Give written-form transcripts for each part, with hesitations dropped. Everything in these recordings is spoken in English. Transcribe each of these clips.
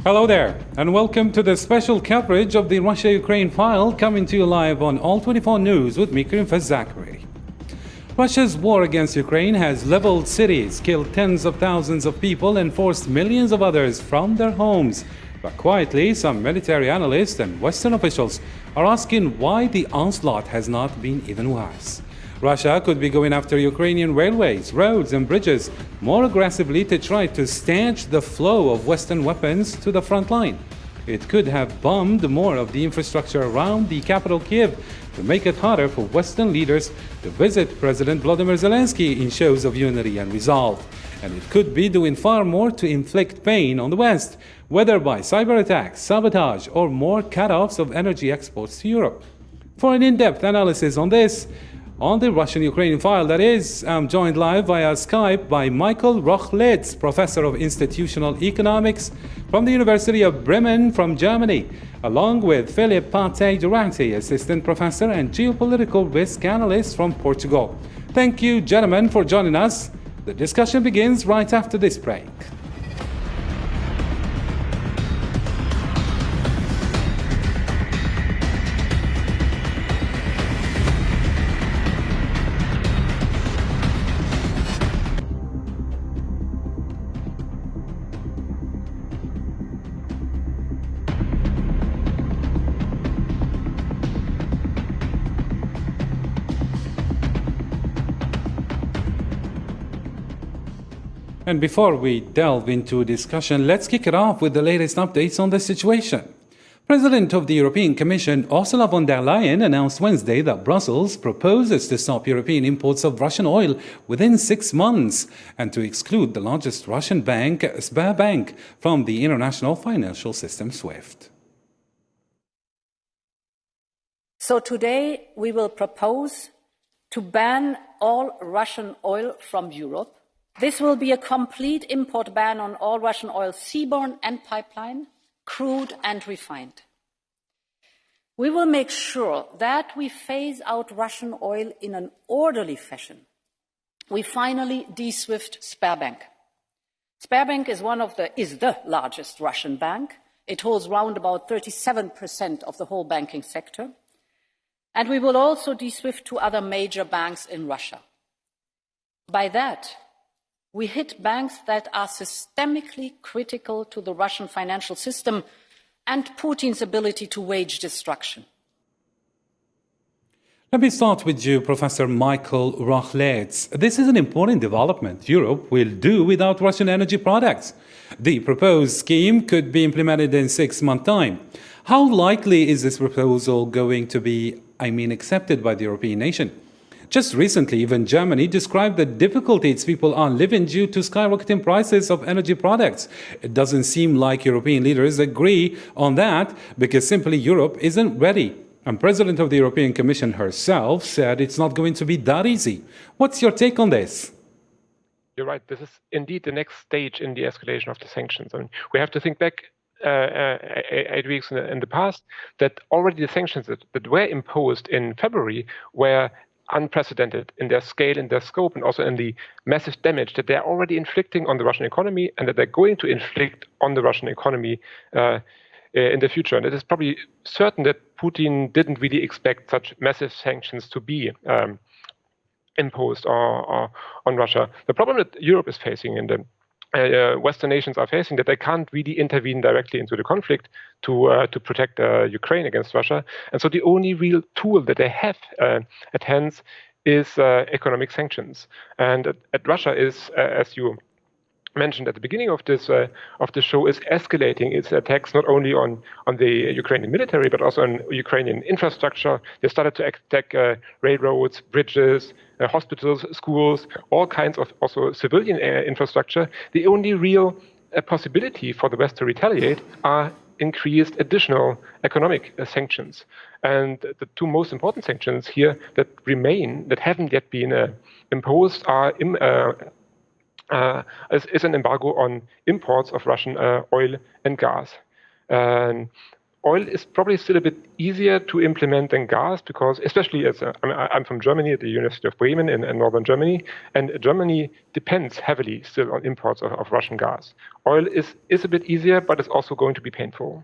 Hello there, and welcome to the special coverage of the Russia-Ukraine file, coming to you live on All 24 News with me, PSAKI. Russia's war against Ukraine has leveled cities, killed tens of thousands of people, and forced millions of others from their homes. But quietly, some military analysts and Western officials are asking why the onslaught has not been even worse. Russia could be going after Ukrainian railways, roads, and bridges more aggressively to try to stanch the flow of Western weapons to the front line. It could have bombed more of the infrastructure around the capital Kiev to make it harder for Western leaders to visit President Volodymyr Zelensky in shows of unity and resolve. And it could be doing far more to inflict pain on the West, whether by cyber attacks, sabotage, or more cut-offs of energy exports to Europe. For an in-depth analysis on this, on the Russian-Ukraine file, that is, I'm joined live via Skype by Michael ROCHLITZ, Professor of Institutional Economics from the University of Bremen from Germany, along with Philip Durante, Assistant Professor and Geopolitical Risk Analyst from Portugal. Thank you, gentlemen, for joining us. The discussion begins right after this break. And before we delve into discussion, let's kick it off with the latest updates on the situation. President of the European Commission, Ursula von der Leyen, announced Wednesday that Brussels proposes to stop European imports of Russian oil within 6 months and to exclude the largest Russian bank, Sberbank, from the international financial system SWIFT. So today we will propose to ban all Russian oil from Europe. This will be a complete import ban on all Russian oil, seaborne and pipeline, crude and refined. We will make sure that we phase out Russian oil in an orderly fashion. We finally de-SWIFT Sberbank. Sberbank is the largest Russian bank. It holds round about 37% of the whole banking sector. And we will also de-SWIFT 2 other major banks in Russia. By that, we hit banks that are systemically critical to the Russian financial system and Putin's ability to wage destruction. Let me start with you, Professor Michael ROCHLITZ. This is an important development. Europe will do without Russian energy products. The proposed scheme could be implemented in 6-month time. How likely is this proposal going to be, accepted by the European nation? Just recently, even Germany described the difficulty its people are living due to skyrocketing prices of energy products. It doesn't seem like European leaders agree on that because simply Europe isn't ready. And President of the European Commission herself said it's not going to be that easy. What's your take on this? You're right. This is indeed the next stage in the escalation of the sanctions. We have to think back 8 weeks in the past that already the sanctions that were imposed in February were unprecedented in their scale, in their scope, and also in the massive damage that they're already inflicting on the Russian economy and that they're going to inflict on the Russian economy in the future. And it is probably certain that Putin didn't really expect such massive sanctions to be imposed on Russia. The problem that Europe is facing and the Western nations are facing that they can't really intervene directly into the conflict to protect Ukraine against Russia. And so the only real tool that they have at hand is economic sanctions. And Russia is, as you mentioned at the beginning of this show, is escalating its attacks not only on the Ukrainian military but also on Ukrainian infrastructure. They started to attack railroads, bridges, hospitals, schools, all kinds of also civilian infrastructure. The only real possibility for the West to retaliate are increased additional economic sanctions. And the 2 most important sanctions here that remain, that haven't yet been imposed, are is an embargo on imports of Russian oil and gas. oil is probably still a bit easier to implement than gas because, especially I'm from Germany at the University of Bremen in northern Germany, and Germany depends heavily still on imports of Russian gas. Oil is a bit easier, but it's also going to be painful.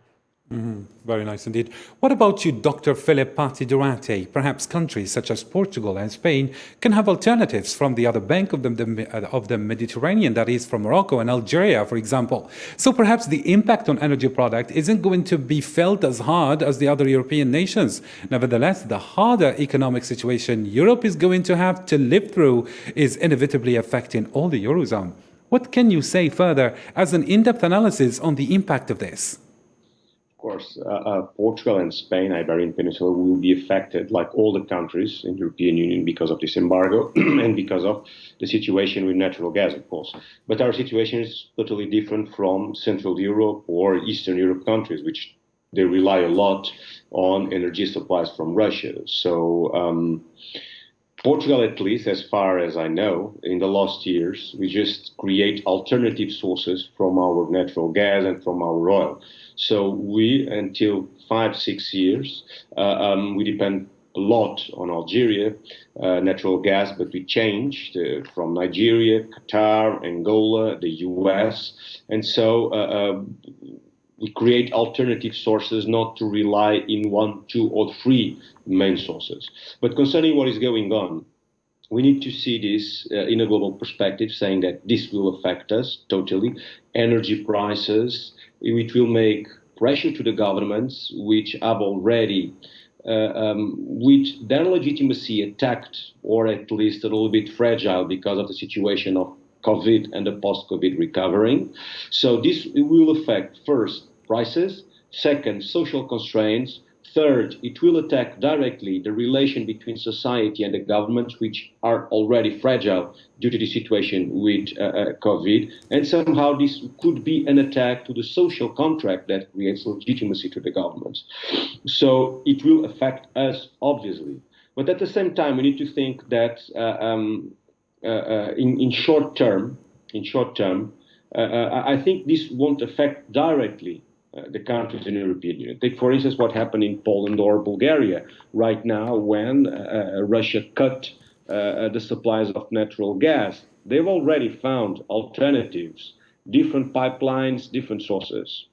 Very nice indeed. What about you, Dr. Philip Patti-Durante? Perhaps countries such as Portugal and Spain can have alternatives from the other bank of the Mediterranean, that is from Morocco and Algeria, for example. So perhaps the impact on energy product isn't going to be felt as hard as the other European nations. Nevertheless, the harder economic situation Europe is going to have to live through is inevitably affecting all the Eurozone. What can you say further as an in-depth analysis on the impact of this? Of course, Portugal and Spain, Iberian Peninsula, will be affected, like all the countries in the European Union, because of this embargo and because of the situation with natural gas, of course. But our situation is totally different from Central Europe or Eastern Europe countries, which they rely a lot on energy supplies from Russia. So Portugal, at least, as far as I know, in the last years, we just create alternative sources from our natural gas and from our oil. So we, until 5-6 years, we depend a lot on Algeria, natural gas, but we changed from Nigeria, Qatar, Angola, the US. And so we create alternative sources not to rely in 1, 2, or 3 main sources. But concerning what is going on, we need to see this in a global perspective, saying that this will affect us totally. Energy prices, which will make pressure to the governments, which have already, with their legitimacy attacked, or at least a little bit fragile because of the situation of COVID and the post-COVID recovering. So this will affect, first, prices, second, social constraints, third, it will attack directly the relation between society and the government, which are already fragile due to the situation with COVID. And somehow this could be an attack to the social contract that creates legitimacy to the government. So it will affect us, obviously. But at the same time, we need to think that in short term, I think this won't affect directly the countries in the European Union. Take, for instance, what happened in Poland or Bulgaria right now when Russia cut the supplies of natural gas. They've already found alternatives, different pipelines, different sources.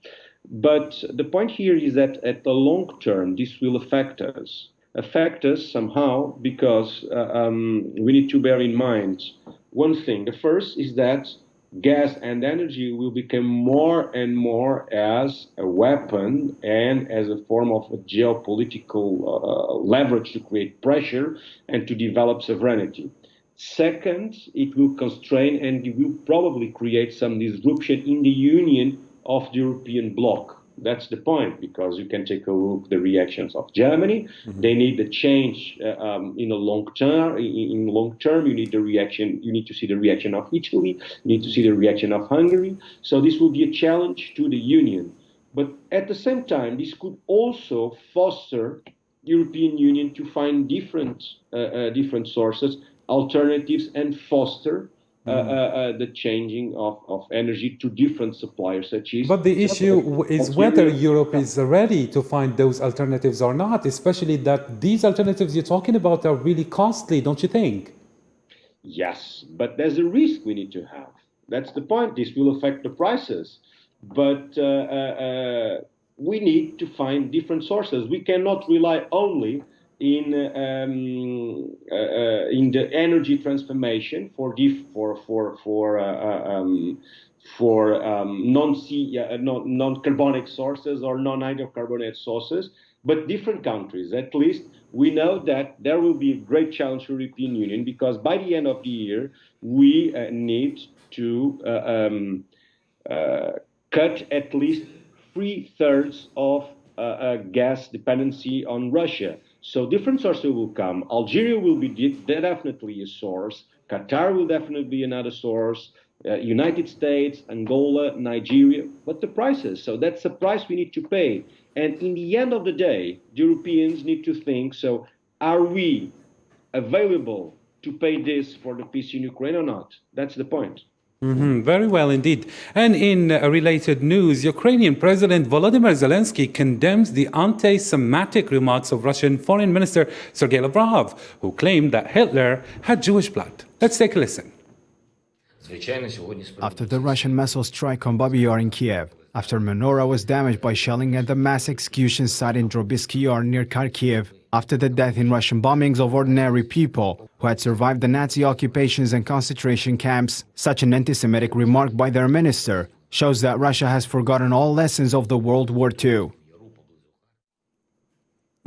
But the point here is that at the long term, this will affect us somehow, because we need to bear in mind one thing. The first is that gas and energy will become more and more as a weapon and as a form of a geopolitical leverage to create pressure and to develop sovereignty. Second, it will constrain and it will probably create some disruption in the union of the European bloc. That's the point, because you can take a look at the reactions of Germany. Mm-hmm. They need the change in the long term. In long term, you need the reaction. You need to see the reaction of Italy. You need to see the reaction of Hungary. So this will be a challenge to the Union. But at the same time, this could also foster the European Union to find different sources, alternatives, and foster the changing of energy to different suppliers, such as. But the issue is whether Europe is ready to find those alternatives or not, especially that these alternatives you're talking about are really costly, don't you think? Yes, but there's a risk we need to have. That's the point. This will affect the prices. But we need to find different sources. We cannot rely only in the energy transformation for non-carbonic sources or non-hydrocarbonate sources, but different countries. At least we know that there will be a great challenge for the European Union, because by the end of the year we need to cut at least 3/3 of gas dependency on Russia. So different sources will come. Algeria will be definitely a source. Qatar will definitely be another source. United States, Angola, Nigeria. But the prices. So that's the price we need to pay. And in the end of the day, the Europeans need to think, so are we available to pay this for the peace in Ukraine or not? That's the point. Very well indeed. And in related news, Ukrainian President Volodymyr Zelensky condemns the anti-Semitic remarks of Russian Foreign Minister Sergei Lavrov, who claimed that Hitler had Jewish blood. Let's take a listen. After the Russian missile strike on Babi Yar in Kiev, after menorah was damaged by shelling at the mass execution site in Drobysky Yar near Kharkiv, after the death in Russian bombings of ordinary people who had survived the Nazi occupations and concentration camps, such an anti-Semitic remark by their minister shows that Russia has forgotten all lessons of the World War II.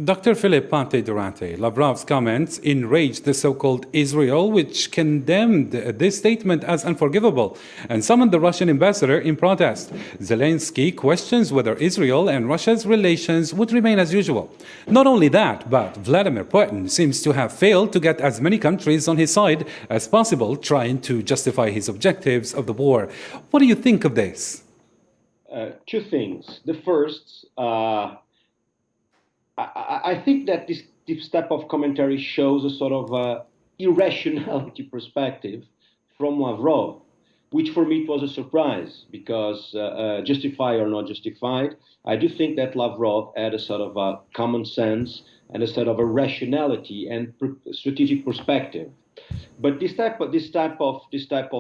Dr. Philip Pante-Durante, Lavrov's comments enraged the so-called Israel, which condemned this statement as unforgivable and summoned the Russian ambassador in protest. Zelensky questions whether Israel and Russia's relations would remain as usual. Not only that, but Vladimir Putin seems to have failed to get as many countries on his side as possible, trying to justify his objectives of the war. What do you think of this? Two things. The first, I think that this type of commentary shows a sort of irrationality perspective from Lavrov, which for me it was a surprise because justified or not justified, I do think that Lavrov had a sort of a common sense and a sort of a rationality and strategic perspective. But this type of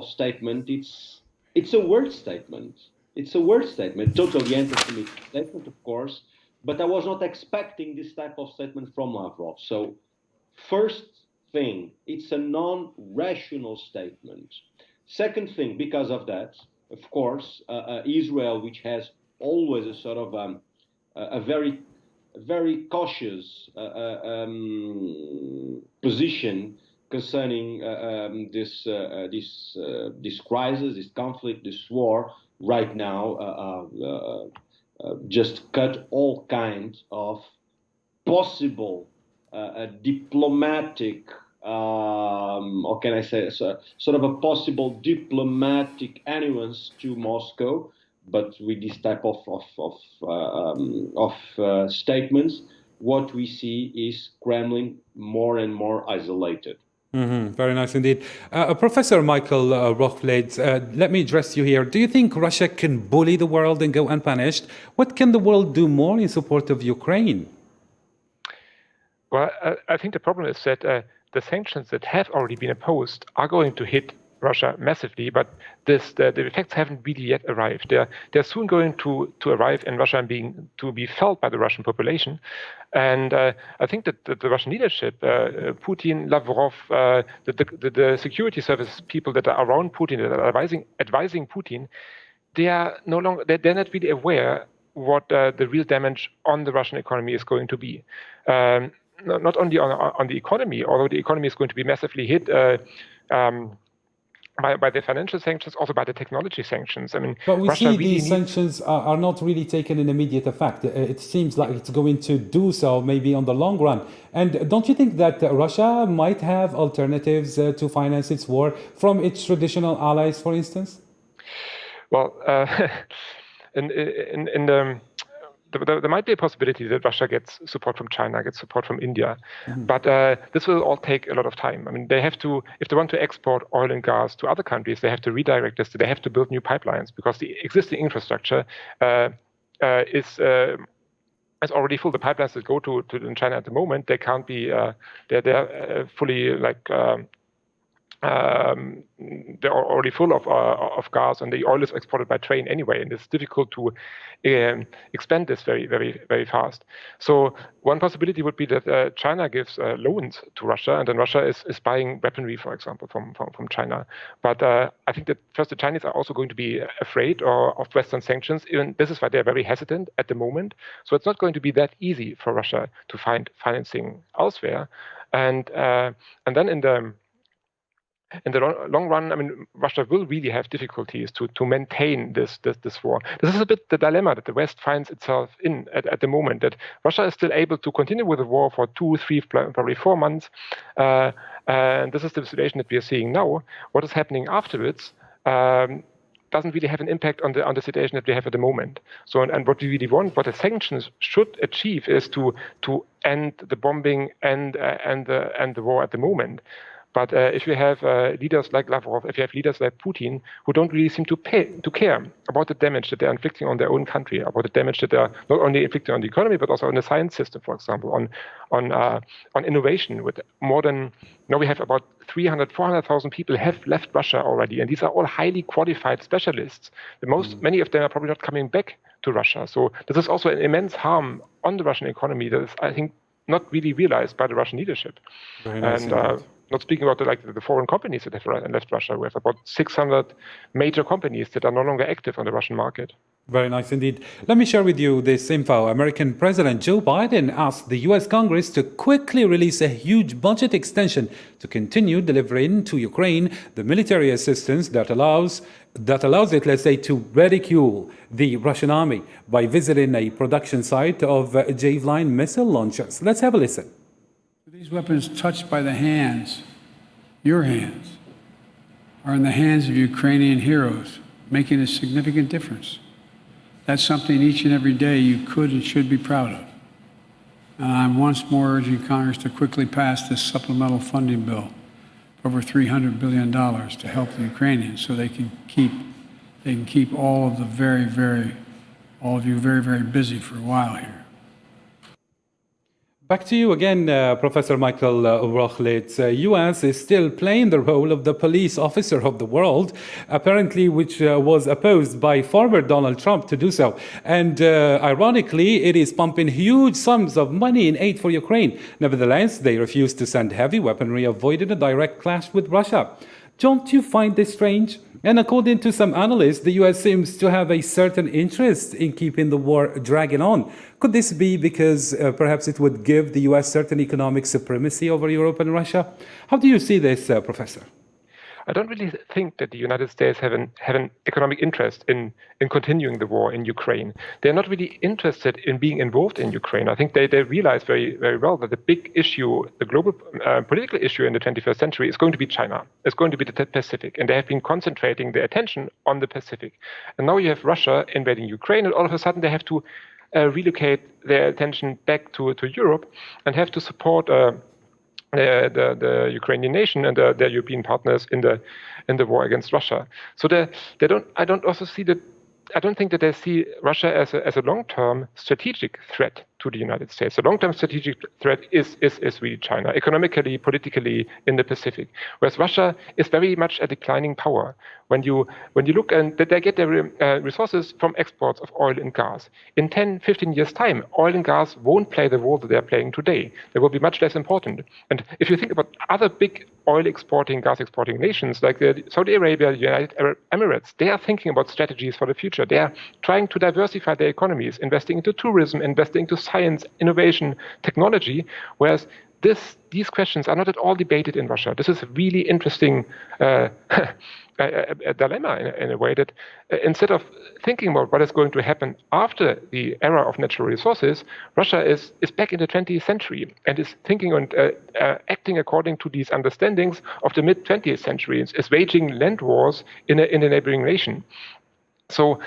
statement, it's a word statement. It's a word statement, totally anti-Semitic statement, of course. But I was not expecting this type of statement from Lavrov. So, first thing, it's a non-rational statement. Second thing, because of that, of course, Israel, which has always a sort of a very cautious position concerning this crisis, this conflict, this war right now. Just cut all kinds of possible diplomatic, how can I say, sort of a possible diplomatic annuance to Moscow. But with this type of statements, what we see is Kremlin more and more isolated. Very nice indeed. Professor Michael ROCHLITZ, let me address you here. Do you think Russia can bully the world and go unpunished? What can the world do more in support of Ukraine? Well, I think the problem is that the sanctions that have already been imposed are going to hit Russia massively, but the effects haven't really yet arrived. They're soon going to arrive in Russia and to be felt by the Russian population. And I think that the Russian leadership, Putin, Lavrov, the security service people that are around Putin, that are advising Putin, they are no longer, they're not really aware what the real damage on the Russian economy is going to be. Not only on the economy, although the economy is going to be massively hit by the financial sanctions, also by the technology sanctions. I mean, but we Russia see really these sanctions are not really taken in immediate effect. It seems like it's going to do so maybe on the long run. And don't you think that Russia might have alternatives to finance its war from its traditional allies, for instance? Well, there might be a possibility that Russia gets support from China, gets support from India, but this will all take a lot of time. I mean, they have to, if they want to export oil and gas to other countries, they have to redirect this. They have to build new pipelines because the existing infrastructure is already full. The pipelines that go to China at the moment, they can't be, they're fully like. They're already full of gas, and the oil is exported by train anyway, and it's difficult to expand this very, very, very fast. So one possibility would be that China gives loans to Russia, and then Russia is buying weaponry, for example, from China. But I think that first the Chinese are also going to be afraid of Western sanctions. Even this is why they're very hesitant at the moment. So it's not going to be that easy for Russia to find financing elsewhere, and then in the long run, I mean, Russia will really have difficulties to maintain this war. This is a bit the dilemma that the West finds itself in at the moment, that Russia is still able to continue with the war for 2, 3, probably 4 months. And this is the situation that we are seeing now. What is happening afterwards doesn't really have an impact on the situation that we have at the moment. So, and what we really want, what the sanctions should achieve, is to end the bombing and the war at the moment. But if you have leaders like Lavrov, if you have leaders like Putin, who don't really seem to care about the damage that they're inflicting on their own country, about the damage that they're not only inflicting on the economy, but also on the science system, for example, on innovation. With more than, now we have about 400,000 people have left Russia already, and these are all highly qualified specialists. Many of them are probably not coming back to Russia. So this is also an immense harm on the Russian economy that is, I think, not really realized by the Russian leadership. Very nice, and not speaking about the foreign companies that have left Russia. We have about 600 major companies that are no longer active on the Russian market. Very nice indeed. Let me share with you this info. American President Joe Biden asked the US Congress to quickly release a huge budget extension to continue delivering to Ukraine the military assistance that allows it, let's say, to ridicule the Russian army by visiting a production site of Javelin missile launchers. Let's have a listen. These weapons touched by the hands, your hands, are in the hands of Ukrainian heroes, making a significant difference. That's something each and every day you could and should be proud of. And I'm once more urging Congress to quickly pass this supplemental funding bill, over $300 billion, to help the Ukrainians so they can keep all of you very, very busy for a while here. Back to you again, Professor Michael ROCHLITZ. US is still playing the role of the police officer of the world, apparently, which was opposed by former Donald Trump to do so. And ironically, it is pumping huge sums of money in aid for Ukraine. Nevertheless, they refuse to send heavy weaponry, avoiding a direct clash with Russia. Don't you find this strange? And according to some analysts, the US seems to have a certain interest in keeping the war dragging on. Could this be because perhaps it would give the US certain economic supremacy over Europe and Russia? How do you see this, Professor? I don't really think that the United States have an economic interest in continuing the war in Ukraine. They're not really interested in being involved in Ukraine. I think they realize very, very well that the big issue, the global political issue in the 21st century is going to be China. It's going to be the Pacific. And they have been concentrating their attention on the Pacific. And now you have Russia invading Ukraine, and all of a sudden they have to relocate their attention back to Europe and have to support the Ukrainian nation and their European partners in the war against Russia. So I don't think that they see Russia as a long-term strategic threat to the United States. The long-term strategic threat is really China, economically, politically, in the Pacific. Whereas Russia is very much a declining power. When you look and that they get their resources from exports of oil and gas. In 10, 15 years' time, oil and gas won't play the role that they're playing today. They will be much less important. And if you think about other big oil exporting, gas exporting nations like Saudi Arabia, the United Arab Emirates, they are thinking about strategies for the future. They are trying to diversify their economies, investing into tourism, investing into science, innovation, technology, whereas these questions are not at all debated in Russia. This is a really interesting a dilemma in a way that instead of thinking about what is going to happen after the era of natural resources, Russia is back in the 20th century and is thinking and acting according to these understandings of the mid-20th century, is waging land wars in a neighboring nation. So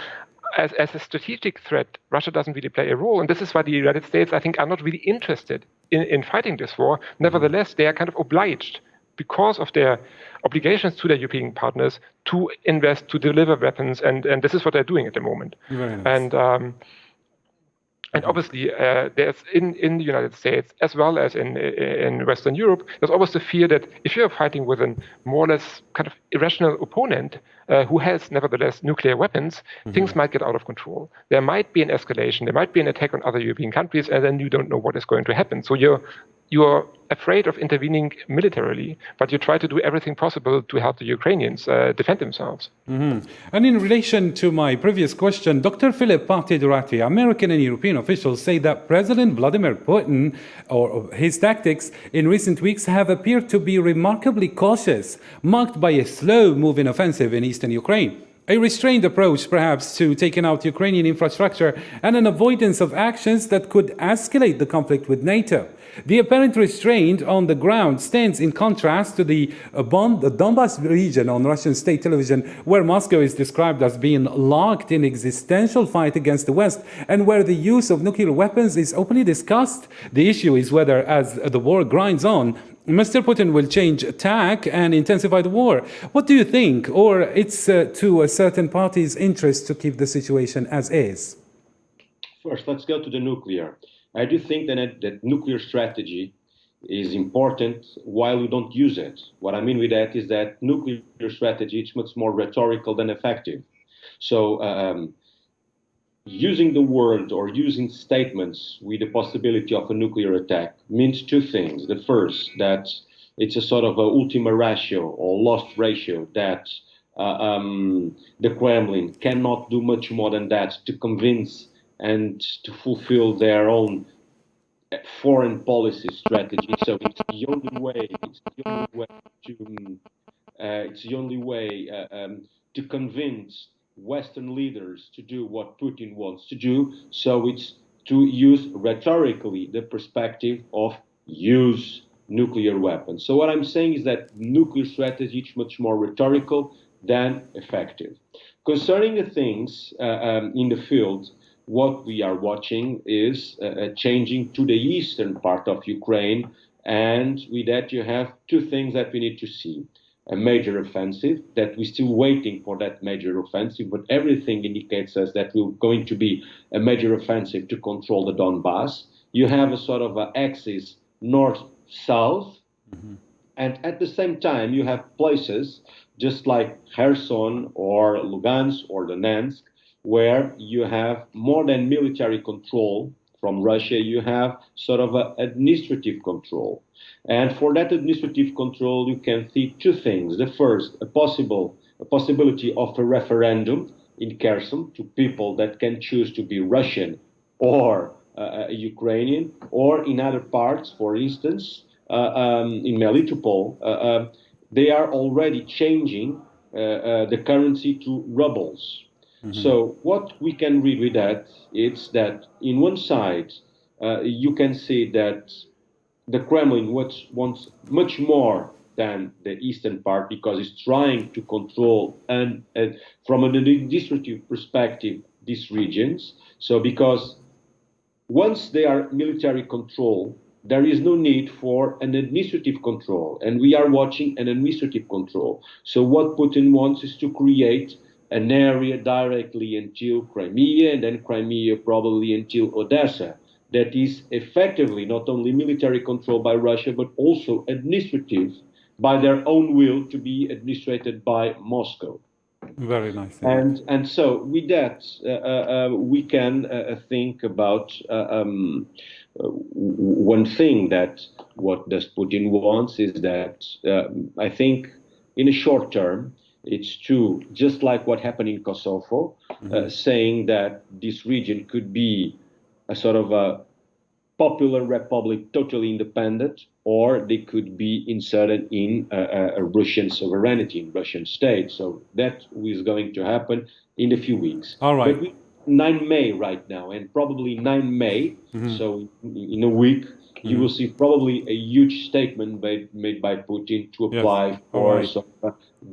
as a strategic threat, Russia doesn't really play a role. And this is why the United States, I think, are not really interested in fighting this war. Nevertheless, they are kind of obliged, because of their obligations to their European partners, to invest, to deliver weapons. And this is what they're doing at the moment. Very nice. And obviously, there's in the United States, as well as in Western Europe, there's always the fear that if you're fighting with a more or less kind of irrational opponent who has, nevertheless, nuclear weapons, things might get out of control. There might be an escalation. There might be an attack on other European countries, and then you don't know what is going to happen. So you're afraid of intervening militarily, but you try to do everything possible to help the Ukrainians defend themselves. And in relation to my previous question, Dr. Philip Patti-Durati, American and European officials say that President Vladimir Putin, or his tactics in recent weeks, have appeared to be remarkably cautious, marked by a slow-moving offensive in eastern Ukraine. A restrained approach, perhaps, to taking out Ukrainian infrastructure and an avoidance of actions that could escalate the conflict with NATO. The apparent restraint on the ground stands in contrast to the Donbas region on Russian state television, where Moscow is described as being locked in existential fight against the West, and where the use of nuclear weapons is openly discussed. The issue is whether, as the war grinds on, Mr. Putin will change tack and intensify the war. What do you think? Or it's to a certain party's interest to keep the situation as is? First, let's go to the nuclear. I do think that nuclear strategy is important while we don't use it. What I mean with that is that nuclear strategy is much more rhetorical than effective. So using the word or using statements with the possibility of a nuclear attack means two things. The first, that it's a sort of a ultima ratio or lost ratio, that the Kremlin cannot do much more than that to convince and to fulfill their own foreign policy strategy. So it's the only way to convince Western leaders to do what Putin wants to do. So it's to use rhetorically the perspective of use nuclear weapons. So what I'm saying is that nuclear strategy is much more rhetorical than effective. Concerning the things in the field, what we are watching is changing to the eastern part of Ukraine, and with that you have two things that we need to see. A major offensive, that we're still waiting for that major offensive, but everything indicates us that we're going to be a major offensive to control the Donbass. You have a sort of an axis north-south, and at the same time you have places just like Kherson or Lugansk or Donetsk, where you have more than military control from Russia, you have sort of an administrative control. And for that administrative control, you can see two things. The first, a possibility of a referendum in Kherson to people that can choose to be Russian or Ukrainian, or in other parts, for instance, in Melitopol, they are already changing the currency to rubles. So what we can read with that is that in one side, you can see that the Kremlin wants much more than the eastern part, because it's trying to control and from an administrative perspective these regions. So because once they are military control, there is no need for an administrative control, and we are watching an administrative control. So what Putin wants is to create an area directly until Crimea, and then Crimea probably until Odessa, that is effectively not only military control by Russia, but also administrative by their own will to be administrated by Moscow. Very nice. And so with that, we can think about one thing, that what does Putin wants is that I think in a short term, it's to, just like what happened in Kosovo, saying that this region could be a sort of a popular republic, totally independent, or they could be inserted in a Russian sovereignty, in Russian state. So that is going to happen in a few weeks. All right. But 9 May right now, and probably 9 May, so in a week, you will see probably a huge statement made by Putin to apply for some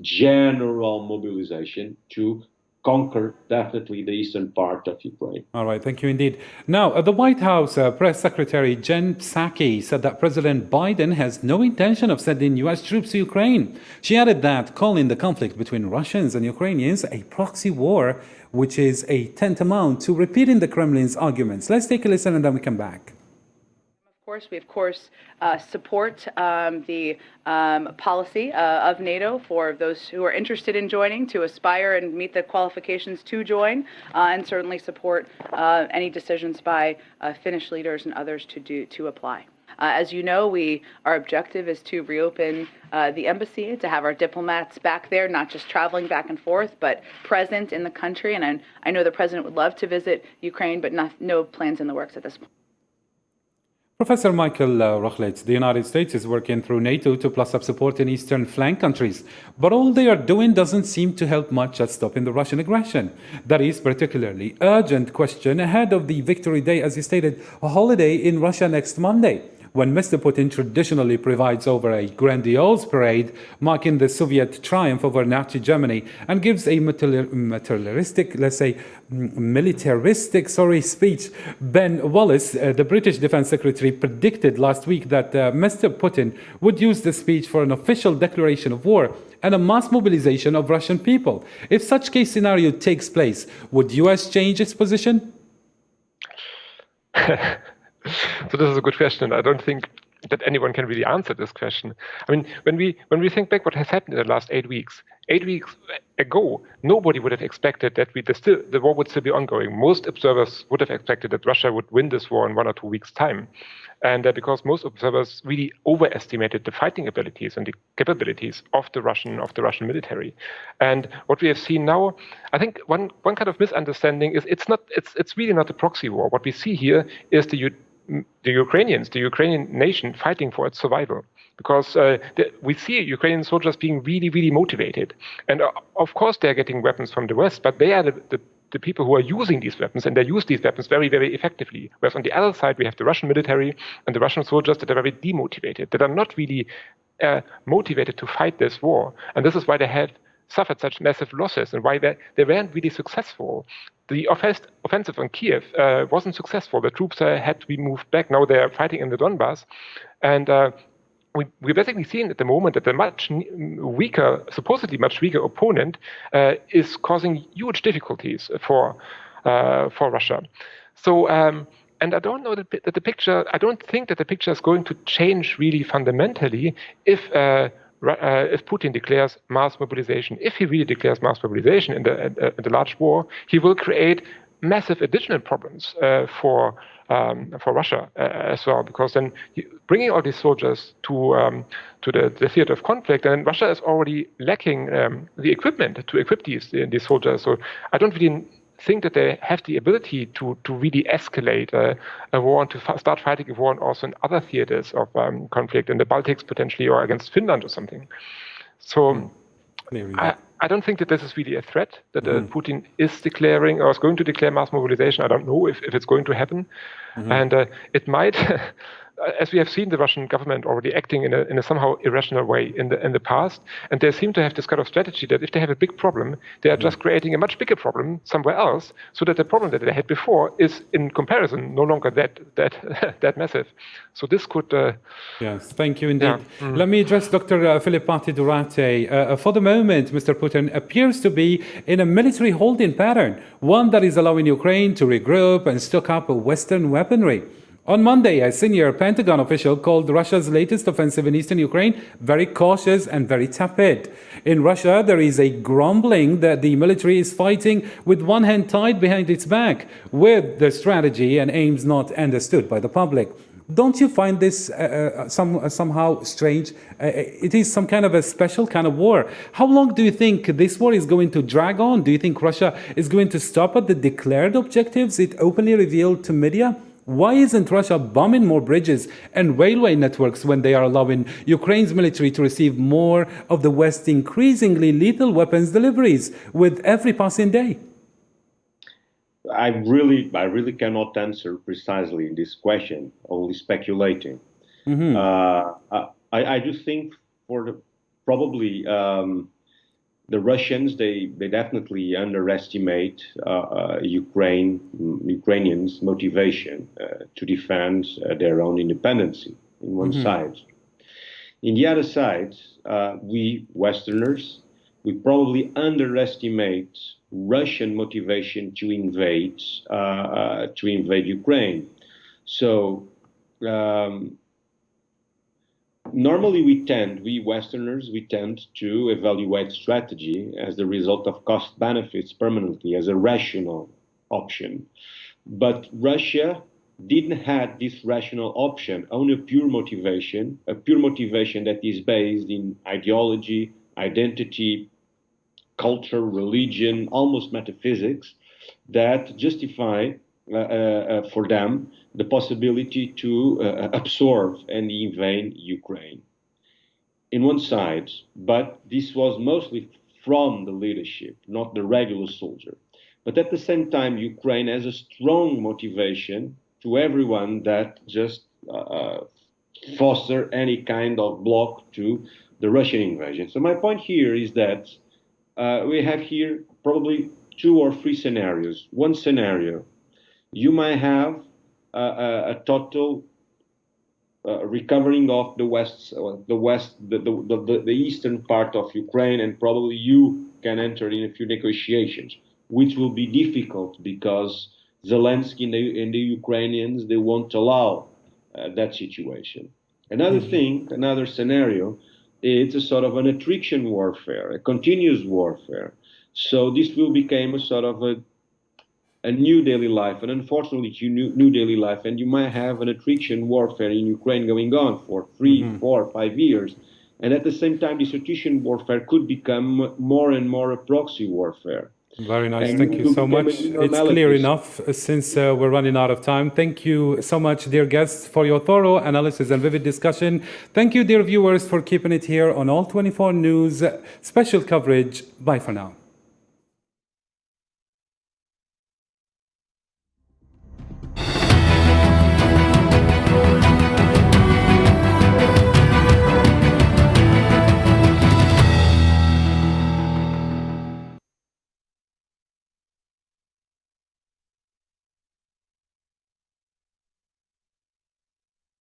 general mobilization to conquer definitely the eastern part of Ukraine. All right, thank you indeed. Now, the White House Press Secretary Jen Psaki said that President Biden has no intention of sending U.S. troops to Ukraine. She added that calling the conflict between Russians and Ukrainians a proxy war, which is a tantamount to repeating the Kremlin's arguments. Let's take a listen and then we come back. We of course support the policy of NATO for those who are interested in joining to aspire and meet the qualifications to join, and certainly support any decisions by Finnish leaders and others to apply. As you know, our objective is to reopen the embassy, to have our diplomats back there, not just traveling back and forth, but present in the country. And I know the President would love to visit Ukraine, but no plans in the works at this point. Professor Michael ROCHLITZ, the United States is working through NATO to plus up support in eastern flank countries. But all they are doing doesn't seem to help much at stopping the Russian aggression. That is particularly urgent question ahead of the Victory Day, as you stated, a holiday in Russia next Monday. when Mr. Putin traditionally presides over a grandiose parade marking the Soviet triumph over Nazi Germany and gives a militaristic speech. Ben Wallace, the British Defense Secretary, predicted last week that Mr. Putin would use the speech for an official declaration of war and a mass mobilization of Russian people. If such case scenario takes place, would US change its position? So this is a good question. I don't think that anyone can really answer this question. I mean, when we think back what has happened in the last 8 weeks, 8 weeks ago, nobody would have expected that the war would still be ongoing. Most observers would have expected that Russia would win this war in 1 or 2 weeks' time. And because most observers really overestimated the fighting abilities and the capabilities of the Russian military. And what we have seen now, I think one kind of misunderstanding is it's really not a proxy war. What we see here is the Ukrainians, the Ukrainian nation fighting for its survival. Because we see Ukrainian soldiers being really, really motivated. And of course they're getting weapons from the West, but they are the people who are using these weapons, and they use these weapons very, very effectively. Whereas on the other side, we have the Russian military and the Russian soldiers that are very demotivated, that are not really motivated to fight this war. And this is why they have suffered such massive losses and why they weren't really successful. The offensive on Kiev wasn't successful. The troops had to be moved back. Now they are fighting in the Donbass. And we're basically seeing at the moment that the supposedly much weaker opponent is causing huge difficulties for Russia. So, and I don't know that the picture. I don't think that the picture is going to change really fundamentally if Putin declares mass mobilization. If he really declares mass mobilization in the large war, he will create massive additional problems for Russia as well, because then bringing all these soldiers to the theater of conflict, and Russia is already lacking the equipment to equip these soldiers. So I don't really think that they have the ability to really escalate a war and to start fighting a war and also in other theaters of conflict, in the Baltics potentially, or against Finland or something. So I don't think that this is really a threat, that Putin is declaring or is going to declare mass mobilization. I don't know if it's going to happen. And it might, as we have seen the Russian government already acting in a somehow irrational way in the past. And they seem to have this kind of strategy that if they have a big problem, they are just creating a much bigger problem somewhere else, so that the problem that they had before is, in comparison, no longer that massive. So this could... Yes, thank you indeed. Yeah. Let me address Dr. Filippati Durate. For the moment, Mr. Putin appears to be in a military holding pattern, one that is allowing Ukraine to regroup and stock up Western weaponry. On Monday, a senior Pentagon official called Russia's latest offensive in eastern Ukraine very cautious and very tepid. In Russia, there is a grumbling that the military is fighting with one hand tied behind its back, with the strategy and aims not understood by the public. Don't you find this somehow strange? It is some kind of a special kind of war. How long do you think this war is going to drag on? Do you think Russia is going to stop at the declared objectives it openly revealed to media? Why isn't Russia bombing more bridges and railway networks when they are allowing Ukraine's military to receive more of the West's increasingly lethal weapons deliveries with every passing day? I really cannot answer precisely this question, only speculating. I do think probably the Russians, they definitely underestimate Ukrainians' motivation to defend their own independence in one side. In the other side, we Westerners, we probably underestimate Russian motivation to invade Ukraine. So normally we Westerners, we tend to evaluate strategy as the result of cost benefits permanently, as a rational option. But Russia didn't have this rational option on a pure motivation that is based in ideology, identity, culture, religion, almost metaphysics, that justify for them the possibility to absorb and invade Ukraine. In one side, but this was mostly from the leadership, not the regular soldier. But at the same time, Ukraine has a strong motivation to everyone that just foster any kind of block to the Russian invasion. So my point here is that we have here probably 2 or 3 scenarios. One scenario, you might have a total recovering of the eastern part of Ukraine, and probably you can enter in a few negotiations, which will be difficult because Zelensky and the Ukrainians, they won't allow that situation. Another thing, another scenario, it's a sort of an attrition warfare, a continuous warfare. So this will become a sort of a new daily life, and unfortunately new daily life, and you might have an attrition warfare in Ukraine going on for 3, 4, 5 years. And at the same time, this attrition warfare could become more and more a proxy warfare. Very nice. And Thank it you will so become much. a new It's clear normality. enough since we're running out of time. Thank you so much, dear guests, for your thorough analysis and vivid discussion. Thank you, dear viewers, for keeping it here on All 24 News special coverage. Bye for now.